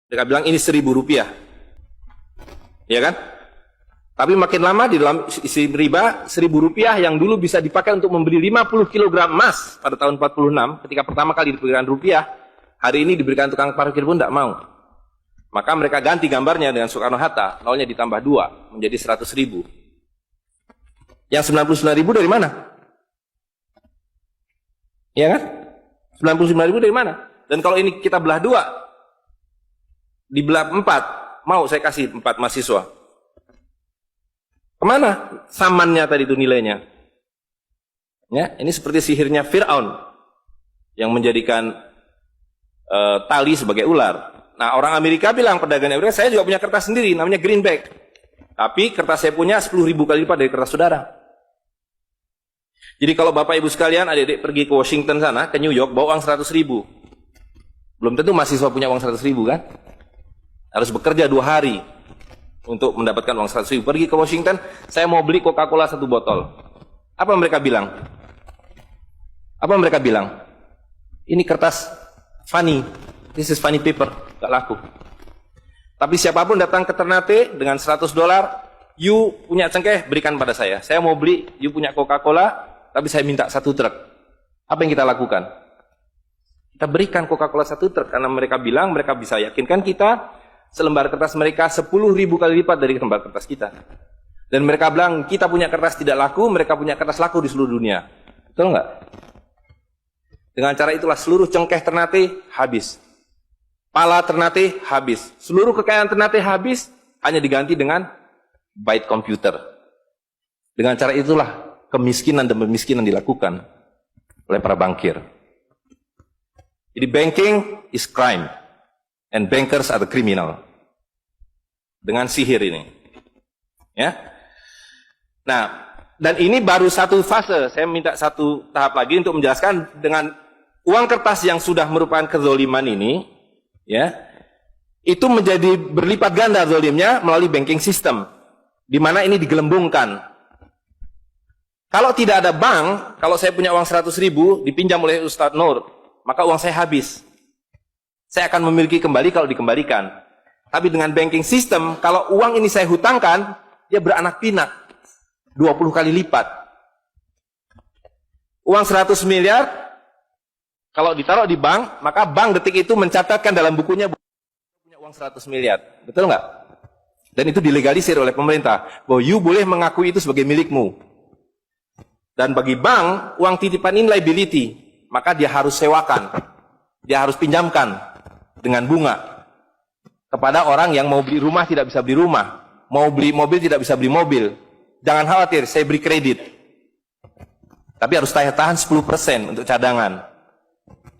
Mereka bilang ini Rp1.000. Ya kan? Tapi makin lama di dalam isi riba, Rp1.000 yang dulu bisa dipakai untuk membeli 50 kg emas pada tahun 46, ketika pertama kali diberikan rupiah, hari ini diberikan tukang parkir pun tidak mau. Maka mereka ganti gambarnya dengan Soekarno-Hatta, nolnya ditambah 2, menjadi 100.000. Yang 99.000 dari mana? Ya kan? 99.000 dari mana? Dan kalau ini kita belah 2, dibelah 4, mau saya kasih 4 mahasiswa. Kemana samannya tadi itu nilainya? Ya, ini seperti sihirnya Fir'aun yang menjadikan tali sebagai ular. Nah, orang Amerika bilang, pedagang Amerika, saya juga punya kertas sendiri, namanya greenback. Tapi kertas saya punya 10.000 kali lipat dari kertas saudara. Jadi kalau Bapak Ibu sekalian, adik-adik pergi ke Washington sana, ke New York, bawa uang 100.000. Belum tentu mahasiswa punya uang 100.000 kan? Harus bekerja 2 hari untuk mendapatkan uang 100.000. Pergi ke Washington, saya mau beli Coca-Cola 1 botol. Apa mereka bilang? Apa mereka bilang? Ini kertas funny. This is funny paper. Gak laku. Tapi siapapun datang ke Ternate dengan $100, you punya cengkeh, berikan pada saya. Saya mau beli, you punya Coca-Cola, tapi saya minta 1 truk. Apa yang kita lakukan? Kita berikan Coca-Cola 1 truk, karena mereka bilang, mereka bisa yakinkan kita, selembar kertas mereka 10.000 kali lipat dari lembar kertas kita. Dan mereka bilang, kita punya kertas tidak laku, mereka punya kertas laku di seluruh dunia. Betul nggak? Dengan cara itulah seluruh cengkeh Ternate habis. Pala Ternate habis. Seluruh kekayaan Ternate habis, hanya diganti dengan byte komputer. Dengan cara itulah kemiskinan dan pemiskinan dilakukan oleh para bankir. Jadi banking is crime. And bankers are the criminal. Dengan sihir ini. Ya. Nah, dan ini baru satu fase. Saya minta satu tahap lagi untuk menjelaskan dengan uang kertas yang sudah merupakan kezoliman ini, ya, itu menjadi berlipat ganda zolimnya melalui banking system, di mana ini digelembungkan. Kalau tidak ada bank, kalau saya punya uang 100.000 dipinjam oleh Ustadz Nur, maka uang saya habis. Saya akan memiliki kembali kalau dikembalikan. Tapi dengan banking system, kalau uang ini saya hutangkan, dia beranak pinak. 20 kali lipat. Uang 100 miliar, kalau ditaruh di bank, maka bank detik itu mencatatkan dalam bukunya punya uang 100 miliar. Betul nggak? Dan itu dilegalisir oleh pemerintah. Bahwa you boleh mengakui itu sebagai milikmu. Dan bagi bank, uang titipan ini liability. Maka dia harus sewakan. Dia harus pinjamkan dengan bunga kepada orang yang mau beli rumah tidak bisa beli rumah, mau beli mobil tidak bisa beli mobil. Jangan khawatir, saya beri kredit. Tapi harus tahan 10% untuk cadangan.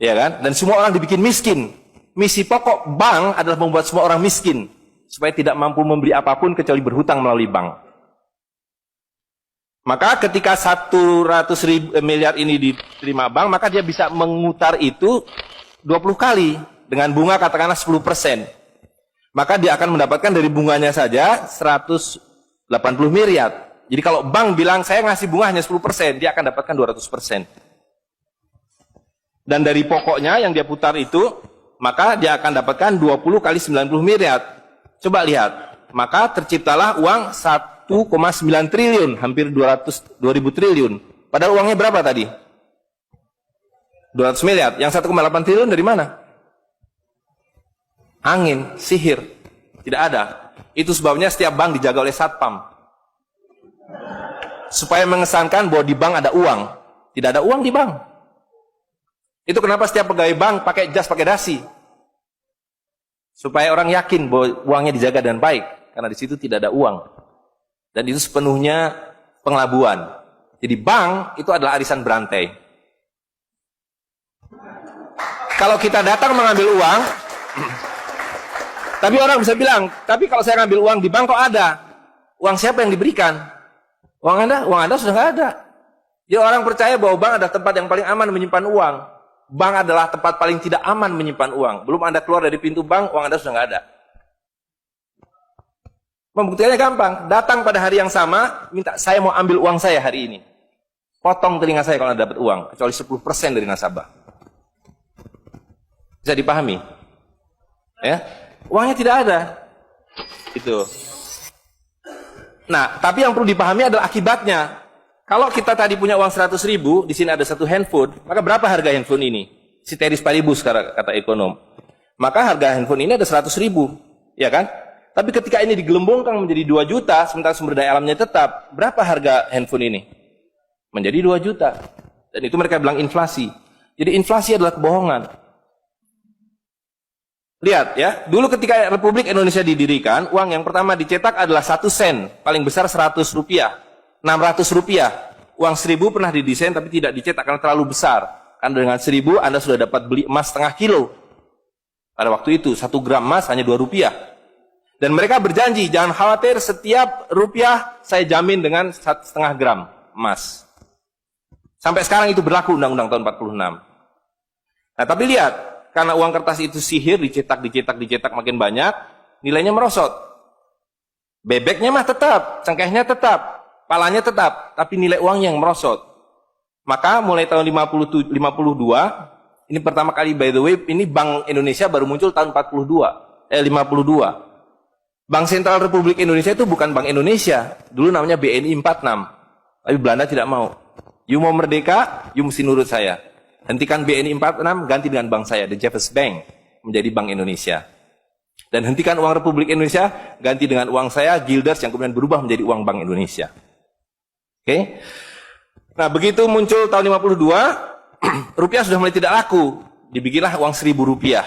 Ya kan? Dan semua orang dibikin miskin. Misi pokok bank adalah membuat semua orang miskin supaya tidak mampu membeli apapun kecuali berhutang melalui bank. Maka ketika 100 miliar ini diterima bank, maka dia bisa mengutar itu 20 kali. Dengan bunga katakanlah 10%. Maka dia akan mendapatkan dari bunganya saja 180 miliar. Jadi kalau bank bilang saya ngasih bunga hanya 10%, dia akan dapatkan 200%. Dan dari pokoknya yang dia putar itu, maka dia akan dapatkan 20 kali 90 miliar. Coba lihat. Maka terciptalah uang 1,9 triliun, hampir 2.000 triliun. Padahal uangnya berapa tadi? 200 miliar. Yang 1,8 triliun dari mana? Angin, sihir, tidak ada. Itu sebabnya setiap bank dijaga oleh satpam, supaya mengesankan bahwa di bank ada uang. Tidak ada uang di bank. Itu kenapa setiap pegawai bank pakai jas, pakai dasi, supaya orang yakin bahwa uangnya dijaga dengan baik, karena di situ tidak ada uang. Dan itu sepenuhnya pengelabuan. Jadi bank itu adalah arisan berantai. Kalau kita datang mengambil uang, tapi orang bisa bilang, tapi kalau saya ngambil uang di bank kok ada? Uang siapa yang diberikan? Uang Anda sudah nggak ada. Jadi orang percaya bahwa bank adalah tempat yang paling aman menyimpan uang. Bank adalah tempat paling tidak aman menyimpan uang. Belum Anda keluar dari pintu bank, uang Anda sudah nggak ada. Membuktikannya gampang. Datang pada hari yang sama, minta saya mau ambil uang saya hari ini. Potong telinga saya kalau Anda dapat uang, kecuali 10% dari nasabah. Bisa dipahami? Ya. Uangnya tidak ada. Itu. Nah, tapi yang perlu dipahami adalah akibatnya. Kalau kita tadi punya uang 100.000, di sini ada satu handphone, maka berapa harga handphone ini? Ceteris paribus kata ekonom. Maka harga handphone ini ada 100.000, ya kan? Tapi ketika ini digelembungkan menjadi 2 juta, sementara sumber daya alamnya tetap, berapa harga handphone ini? Menjadi 2 juta. Dan itu mereka bilang inflasi. Jadi inflasi adalah kebohongan. Lihat ya, dulu ketika Republik Indonesia didirikan, uang yang pertama dicetak adalah 1 sen, paling besar 100 rupiah, 600 rupiah. Uang 1000 pernah didesain tapi tidak dicetak karena terlalu besar. Karena dengan 1000 Anda sudah dapat beli emas setengah kilo. Pada waktu itu, 1 gram emas hanya 2 rupiah. Dan mereka berjanji, jangan khawatir, setiap rupiah saya jamin dengan 1,5 gram emas. Sampai sekarang itu berlaku Undang-Undang tahun 46. Nah, tapi lihat, karena uang kertas itu sihir, dicetak makin banyak, nilainya merosot. Bebeknya mah tetap, cengkehnya tetap, palanya tetap, tapi nilai uang yang merosot. Maka mulai tahun 52, ini pertama kali by the way, ini Bank Indonesia baru muncul tahun 52. Bank Sentral Republik Indonesia itu bukan Bank Indonesia. Dulu namanya BNI 46. Tapi Belanda tidak mau. You mau merdeka, you mesti nurut saya. Hentikan BNI 46, ganti dengan bank saya, The Jeffers Bank, menjadi Bank Indonesia. Dan hentikan uang Republik Indonesia, ganti dengan uang saya, Guilders, yang kemudian berubah menjadi uang Bank Indonesia. Oke? Nah, begitu muncul tahun 52, rupiah sudah mulai tidak laku. Dibikinlah uang 1.000 rupiah.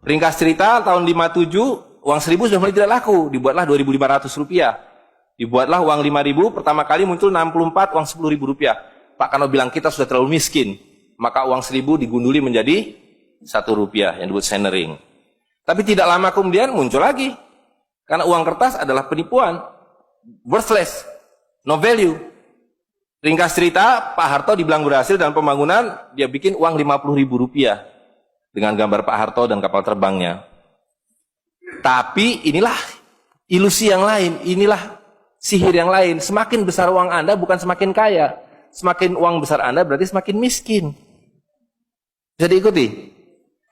Ringkas cerita, tahun 57, uang 1.000 sudah mulai tidak laku, dibuatlah 2.500 rupiah. Dibuatlah uang 5.000, pertama kali muncul 64, uang 10.000 rupiah. Pak Karno bilang kita sudah terlalu miskin, maka uang 1.000 digunduli menjadi 1 rupiah, yang disebut centering. Tapi tidak lama kemudian muncul lagi, karena uang kertas adalah penipuan, worthless, no value. Ringkas cerita, Pak Harto dibilang berhasil dalam pembangunan, dia bikin uang 50.000 rupiah, dengan gambar Pak Harto dan kapal terbangnya. Tapi inilah ilusi yang lain, inilah sihir yang lain. Semakin besar uang Anda bukan semakin kaya. Semakin uang besar Anda berarti semakin miskin. Bisa diikuti?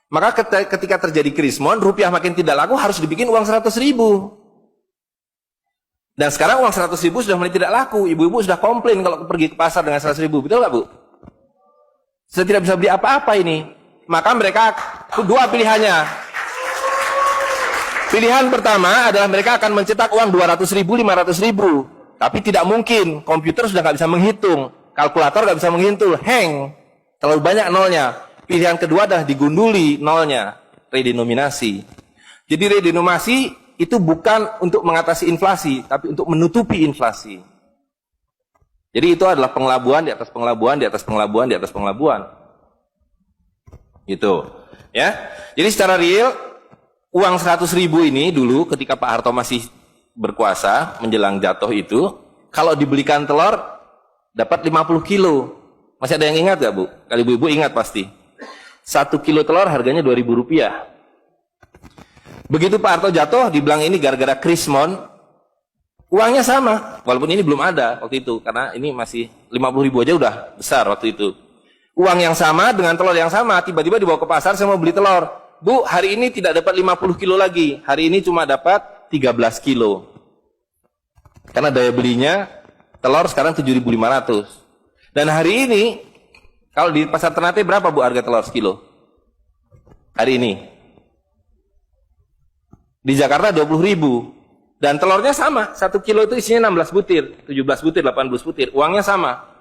Maka ketika terjadi krismon, rupiah makin tidak laku, harus dibikin uang 100.000. Dan sekarang uang 100.000 sudah mulai tidak laku. Ibu-ibu sudah komplain kalau pergi ke pasar dengan 100.000. Betul nggak, Bu? Sudah tidak bisa beli apa-apa ini. Maka mereka dua pilihannya. Pilihan pertama adalah mereka akan mencetak uang 200.000, 500.000. Tapi tidak mungkin, komputer sudah nggak bisa menghitung, kalkulator nggak bisa menghitung, hang, terlalu banyak nolnya. Pilihan kedua adalah digunduli nolnya, redenominasi. Jadi redenominasi itu bukan untuk mengatasi inflasi, tapi untuk menutupi inflasi. Jadi itu adalah pengelabuan di atas pengelabuan, di atas pengelabuan, di atas pengelabuan. Gitu, ya. Jadi secara real, uang 100.000 ini dulu ketika Pak Harto masih berkuasa menjelang jatuh itu, kalau dibelikan telur dapat 50 kilo. Masih ada yang ingat gak, Bu? Kali ibu-ibu ingat pasti. 1 kilo telur harganya 2.000 rupiah. Begitu Pak Harto jatuh, dibilang ini gara-gara krismon, uangnya sama. Walaupun ini belum ada waktu itu, karena ini masih 50.000 aja udah besar waktu itu. Uang yang sama dengan telur yang sama, tiba-tiba dibawa ke pasar, saya mau beli telur. Bu, hari ini tidak dapat 50 kilo lagi. Hari ini cuma dapat 13 kilo. Karena daya belinya, telur sekarang 7.500. Dan hari ini, kalau di pasar Ternate berapa, Bu, harga telur sekilo? Hari ini. Di Jakarta 20.000. Dan telurnya sama. 1 kilo itu isinya 16 butir. 17 butir, 18 butir. Uangnya sama.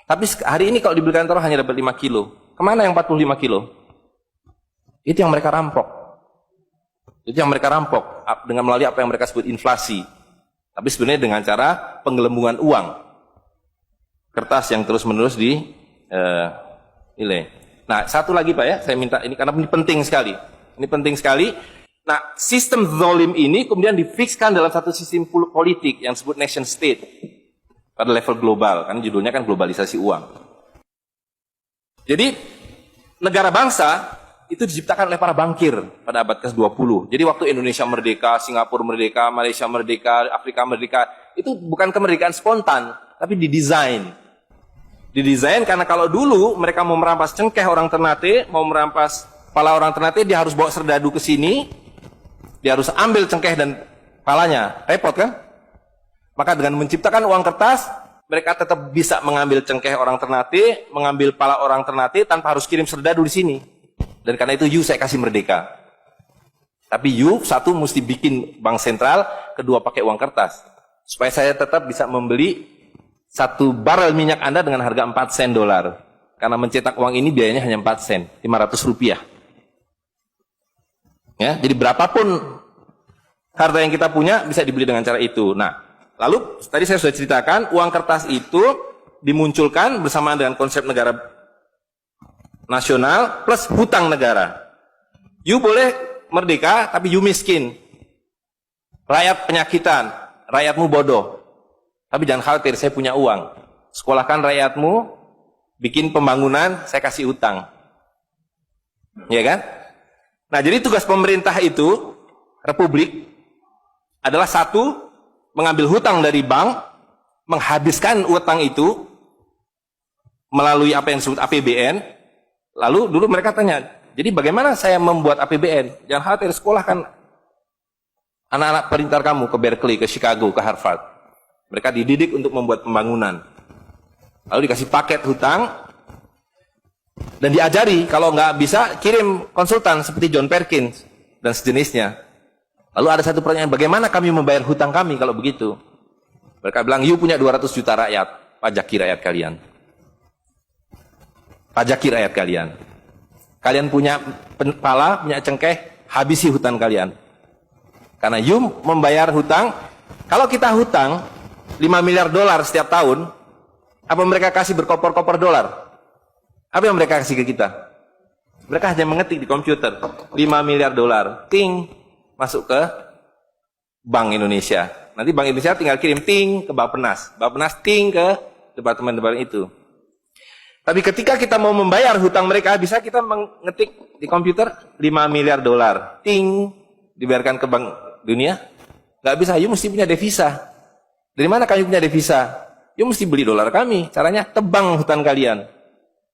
Tapi hari ini kalau dibelikan telur hanya dapat 5 kilo. Kemana yang 45 kilo? Itu yang mereka rampok. Itu yang mereka rampok dengan melalui apa yang mereka sebut inflasi. Tapi sebenarnya dengan cara penggelembungan uang. Kertas yang terus-menerus nilai. Nah, satu lagi Pak ya, saya minta ini karena ini penting sekali. Ini penting sekali. Nah, sistem zalim ini kemudian difikskan dalam satu sistem politik yang disebut nation state pada level global. Kan judulnya kan globalisasi uang. Jadi negara bangsa itu diciptakan oleh para bankir pada abad ke-20. Jadi waktu Indonesia merdeka, Singapura merdeka, Malaysia merdeka, Afrika merdeka, itu bukan kemerdekaan spontan, tapi didesain. Didesain karena kalau dulu mereka mau merampas cengkeh orang Ternate, mau merampas kepala orang Ternate, dia harus bawa serdadu ke sini, Dia harus ambil cengkeh dan palanya. Repot kan? Maka dengan menciptakan uang kertas, mereka tetap bisa mengambil cengkeh orang Ternate, mengambil pala orang Ternate tanpa harus kirim serdadu di sini. Dan karena itu saya kasih merdeka. Tapi satu mesti bikin bank sentral, kedua pakai uang kertas. Supaya saya tetap bisa membeli 1 barel minyak Anda dengan harga 4 sen dolar. Karena mencetak uang ini biayanya hanya 4 sen, 500 rupiah. Ya, jadi berapapun harta yang kita punya bisa dibeli dengan cara itu. Nah, lalu tadi saya sudah ceritakan uang kertas itu dimunculkan bersamaan dengan konsep negara nasional plus hutang negara. Boleh merdeka tapi miskin. Rakyat penyakitan, rakyatmu bodoh. Tapi jangan khawatir, saya punya uang. Sekolahkan rakyatmu, bikin pembangunan, saya kasih hutang. Ya kan? Nah, jadi tugas pemerintah itu, republik, adalah satu, mengambil hutang dari bank, menghabiskan utang itu melalui apa yang disebut APBN. Lalu dulu mereka tanya, jadi bagaimana saya membuat APBN? Jangan khawatir, sekolahkan anak-anak perintar kamu ke Berkeley, ke Chicago, ke Harvard. Mereka dididik untuk membuat pembangunan. Lalu dikasih paket hutang dan diajari kalau nggak bisa kirim konsultan seperti John Perkins dan sejenisnya. Lalu ada satu pertanyaan, bagaimana kami membayar hutang kami kalau begitu? Mereka bilang, punya 200 juta rakyat, pajaki rakyat kalian. Pajaki rakyat kalian. Kalian punya pala, punya cengkeh, habisi hutang kalian. Karena membayar hutang, kalau kita hutang 5 miliar dolar setiap tahun, apa mereka kasih berkoper-koper dolar? Apa yang mereka kasih ke kita? Mereka hanya mengetik di komputer, 5 miliar dolar, ting, masuk ke Bank Indonesia. Nanti Bank Indonesia tinggal kirim ting ke Bappenas. Bappenas ting ke departemen-departemen itu. Tapi ketika kita mau membayar hutang mereka, bisa kita mengetik di komputer 5 miliar dolar. Ting, dibiarkan ke Bank Dunia? Nggak bisa, mesti punya devisa. Dari mana kami punya devisa? Mesti beli dolar kami. Caranya tebang hutan kalian.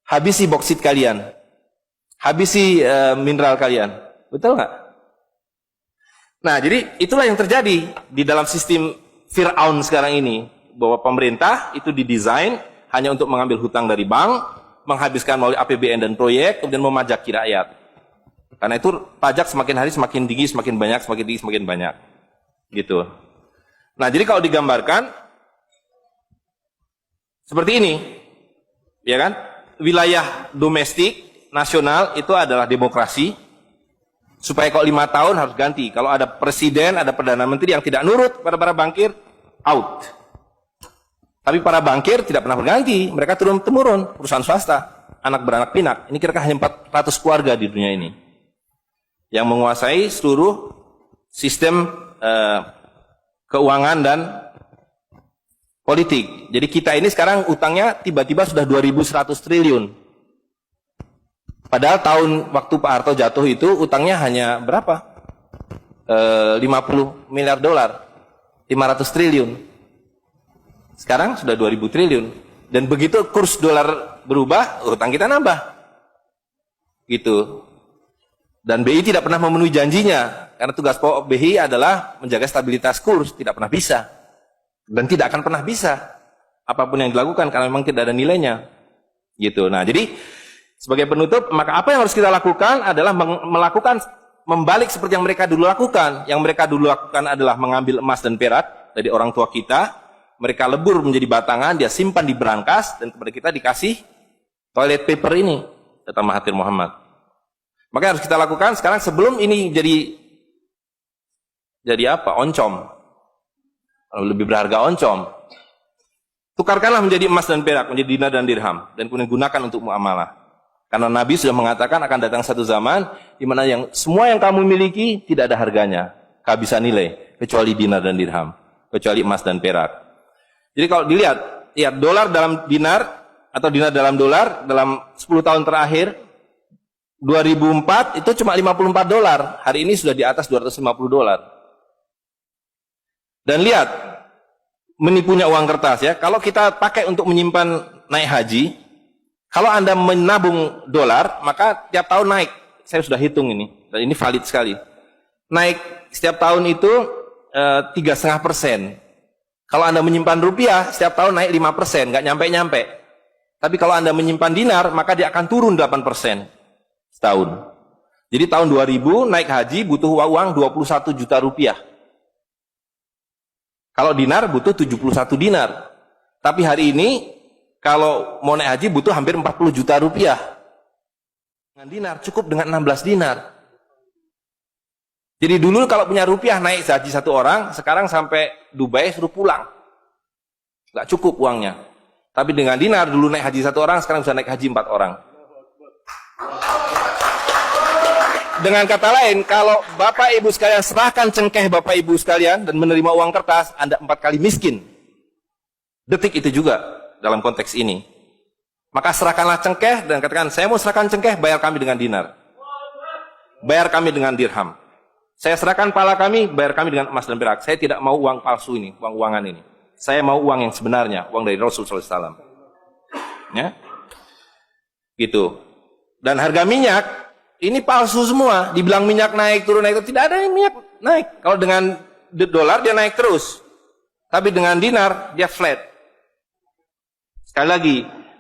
Habisi boksit kalian. Habisi mineral kalian. Betul nggak? Nah, jadi itulah yang terjadi di dalam sistem Fir'aun sekarang ini. Bahwa pemerintah itu didesain hanya untuk mengambil hutang dari bank, menghabiskan melalui APBN dan proyek, kemudian memajaki rakyat. Karena itu pajak semakin hari semakin tinggi, semakin banyak, semakin tinggi, semakin banyak. Gitu. Nah, jadi kalau digambarkan seperti ini, ya kan? Wilayah domestik, nasional itu adalah demokrasi. Supaya kalau 5 tahun harus ganti. Kalau ada presiden, ada perdana menteri yang tidak nurut pada para bankir, out. Tapi para bankir tidak pernah berganti. Mereka turun-temurun, perusahaan swasta, anak beranak pinak. Ini kira-kira hanya 400 keluarga di dunia ini yang menguasai seluruh sistem keuangan dan politik. Jadi kita ini sekarang utangnya tiba-tiba sudah 2.100 triliun. Padahal tahun waktu Pak Harto jatuh itu utangnya hanya berapa? 50 miliar dolar, 500 triliun. Sekarang sudah 2.000 triliun. Dan begitu kurs dolar berubah, utang kita nambah. Gitu. Dan BI tidak pernah memenuhi janjinya, karena tugas pokok BI adalah menjaga stabilitas kurs, tidak pernah bisa. Dan tidak akan pernah bisa. Apapun yang dilakukan, karena memang tidak ada nilainya. Gitu. Nah, jadi sebagai penutup, maka apa yang harus kita lakukan adalah membalik seperti yang mereka dulu lakukan. Yang mereka dulu lakukan adalah mengambil emas dan perak dari orang tua kita, mereka lebur menjadi batangan, dia simpan di berangkas, dan kepada kita dikasih toilet paper ini, kata Mahathir Muhammad. Maka yang harus kita lakukan sekarang sebelum ini jadi apa? Oncom. Lebih berharga oncom. Tukarkanlah menjadi emas dan perak, menjadi dinar dan dirham, dan kemudian gunakan untuk muamalah. Karena Nabi sudah mengatakan akan datang satu zaman di mana semua yang kamu miliki tidak ada harganya, kehabisan nilai, kecuali dinar dan dirham, kecuali emas dan perak. Jadi kalau dilihat, ya dolar dalam dinar atau dinar dalam dolar dalam 10 tahun terakhir 2004 itu cuma 54 dolar, hari ini sudah di atas 250 dolar. Dan lihat, menipunya uang kertas ya. Kalau kita pakai untuk menyimpan naik haji, kalau Anda menabung dolar, maka tiap tahun naik. Saya sudah hitung ini, dan ini valid sekali. naik setiap tahun itu 3,5%. Kalau Anda menyimpan rupiah, setiap tahun naik 5%, nggak nyampe-nyampe. Tapi kalau Anda menyimpan dinar, maka dia akan turun 8% setahun. Jadi tahun 2000 naik haji butuh uang 21 juta rupiah. Kalau dinar butuh 71 dinar. Tapi hari ini kalau mau naik haji butuh hampir 40 juta rupiah. Dengan dinar cukup dengan 16 dinar. Jadi dulu kalau punya rupiah naik haji satu orang, sekarang sampai Dubai suruh pulang. Nggak cukup uangnya. Tapi dengan dinar dulu naik haji satu orang, sekarang bisa naik haji 4 orang. Dengan kata lain, kalau Bapak Ibu sekalian serahkan cengkeh Bapak Ibu sekalian dan menerima uang kertas, Anda 4 kali miskin. Detik itu juga dalam konteks ini. Maka serahkanlah cengkeh dan katakan, saya mau serahkan cengkeh, bayar kami dengan dinar. Bayar kami dengan dirham. Saya serahkan pala kami, bayar kami dengan emas dan perak. Saya tidak mau uang palsu ini, uang-uangan ini. Saya mau uang yang sebenarnya, uang dari Rasul SAW. Ya, gitu. Dan harga minyak ini palsu semua. Dibilang minyak naik turun naik turun, tidak ada yang minyak naik. Kalau dengan dolar dia naik terus, tapi dengan dinar dia flat. Sekali lagi,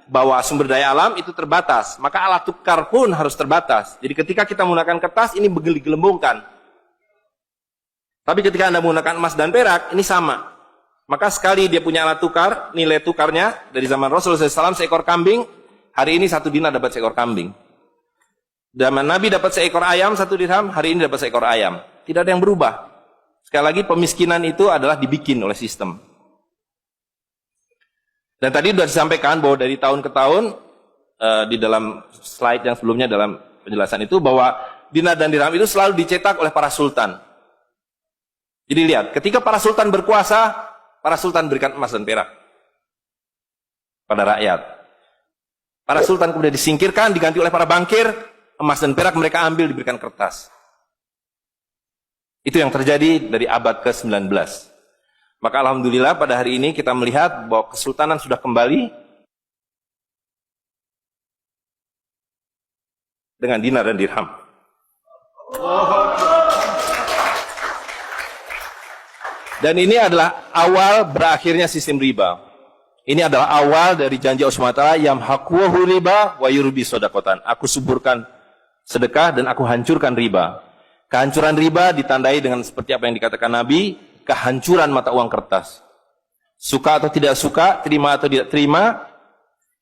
bahwa sumber daya alam itu terbatas, maka alat tukar pun harus terbatas. Jadi ketika kita menggunakan kertas ini digelembungkan. Tapi ketika Anda menggunakan emas dan perak, ini sama. Maka sekali dia punya alat tukar, nilai tukarnya dari zaman Rasulullah SAW seekor kambing, hari ini 1 dinar dapat seekor kambing. Zaman Nabi dapat seekor ayam 1 dirham, hari ini dapat seekor ayam. Tidak ada yang berubah. Sekali lagi pemiskinan itu adalah dibikin oleh sistem. Dan tadi sudah disampaikan bahwa dari tahun ke tahun, di dalam slide yang sebelumnya dalam penjelasan itu, bahwa dinar dan dirham itu selalu dicetak oleh para sultan. Jadi lihat, ketika para sultan berkuasa, para sultan berikan emas dan perak pada rakyat. Para sultan kemudian disingkirkan, diganti oleh para bankir, emas dan perak mereka ambil, diberikan kertas. Itu yang terjadi dari abad ke-19. Maka alhamdulillah pada hari ini kita melihat bahwa kesultanan sudah kembali dengan dinar dan dirham. Dan ini adalah awal berakhirnya sistem riba. Ini adalah awal dari janji Allah SWT, yamhaqu riba wa yurbi sodakotan. Aku suburkan sedekah dan aku hancurkan riba. Kehancuran riba ditandai dengan seperti apa yang dikatakan Nabi, kehancuran mata uang kertas. Suka atau tidak suka, terima atau tidak terima,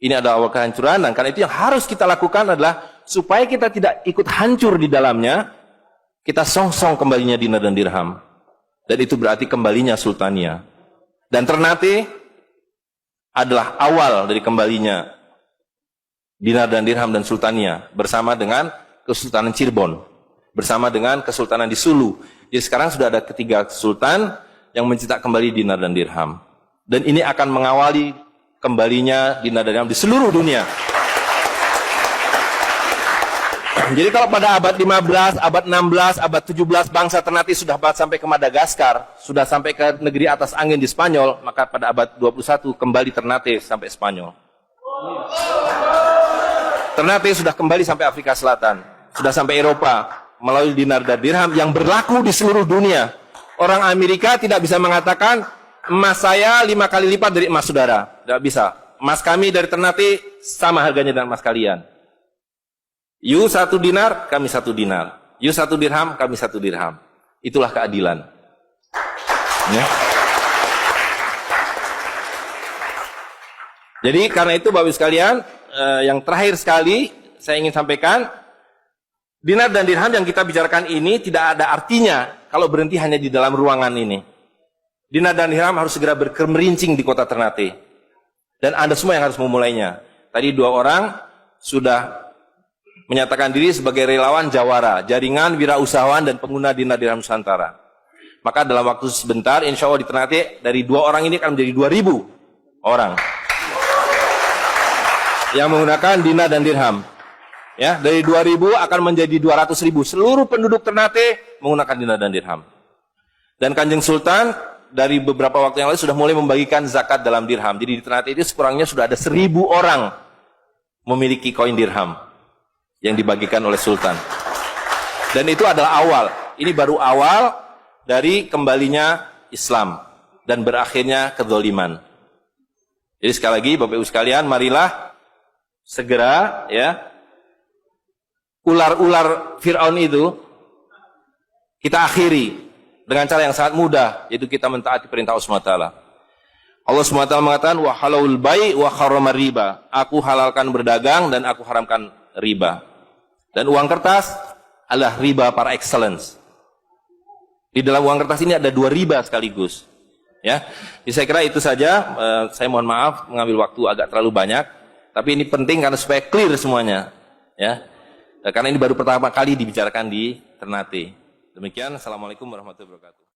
ini adalah awal kehancuran. Dan karena itu yang harus kita lakukan adalah supaya kita tidak ikut hancur di dalamnya, kita songsong kembalinya dinar dan dirham. Dan itu berarti kembalinya sultania. Dan Ternate adalah awal dari kembalinya dinar dan dirham dan sultania bersama dengan Kesultanan Cirebon, bersama dengan Kesultanan di Sulu. Jadi sekarang sudah ada 3 sultan yang mencetak kembali dinar dan dirham. Dan ini akan mengawali kembalinya dinar dan dirham di seluruh dunia. Jadi kalau pada abad 15, abad 16, abad 17 bangsa Ternate sudah sampai ke Madagaskar, sudah sampai ke negeri atas angin di Spanyol, maka pada abad 21 kembali Ternate sampai Spanyol. Ternate sudah kembali sampai Afrika Selatan, sudah sampai Eropa melalui dinar dan dirham yang berlaku di seluruh dunia. Orang Amerika tidak bisa mengatakan emas saya 5 kali lipat dari emas saudara, tidak bisa. Emas kami dari Ternate sama harganya dengan emas kalian. You 1 dinar, kami 1 dinar. You 1 dirham, kami 1 dirham. Itulah keadilan. Ya. Jadi karena itu Bapak Ibu sekalian, yang terakhir sekali saya ingin sampaikan, dinar dan dirham yang kita bicarakan ini tidak ada artinya kalau berhenti hanya di dalam ruangan ini. Dinar dan dirham harus segera berkemerincing di kota Ternate. Dan Anda semua yang harus memulainya. Tadi 2 orang sudah menyatakan diri sebagai relawan Jawara, jaringan wirausahawan dan pengguna dinar dirham Nusantara. Maka dalam waktu sebentar, insya Allah di Ternate, dari 2 orang ini akan menjadi 2.000 orang yang menggunakan dinar dan dirham. Ya, dari 2.000 akan menjadi 200.000. Seluruh penduduk Ternate menggunakan dinar dan dirham. Dan Kanjeng Sultan dari beberapa waktu yang lalu sudah mulai membagikan zakat dalam dirham. Jadi di Ternate itu sekurangnya sudah ada 1.000 orang memiliki koin dirham yang dibagikan oleh Sultan. Dan itu adalah awal. Ini baru awal dari kembalinya Islam dan berakhirnya kedzaliman. Jadi sekali lagi Bapak Ibu sekalian, marilah segera ya ular-ular Fir'aun itu kita akhiri dengan cara yang sangat mudah, yaitu kita mentaati perintah Allah SWT. Allah SWT mengatakan wa halalul bai' wa harramar riba. Aku halalkan berdagang dan aku haramkan riba. Dan uang kertas adalah riba par excellence. Di dalam uang kertas ini ada 2 riba sekaligus. Ya, jadi saya kira itu saja. Saya mohon maaf mengambil waktu agak terlalu banyak, tapi ini penting karena supaya clear semuanya. Ya, karena ini baru pertama kali dibicarakan di Ternate. Demikian, assalamualaikum warahmatullahi wabarakatuh.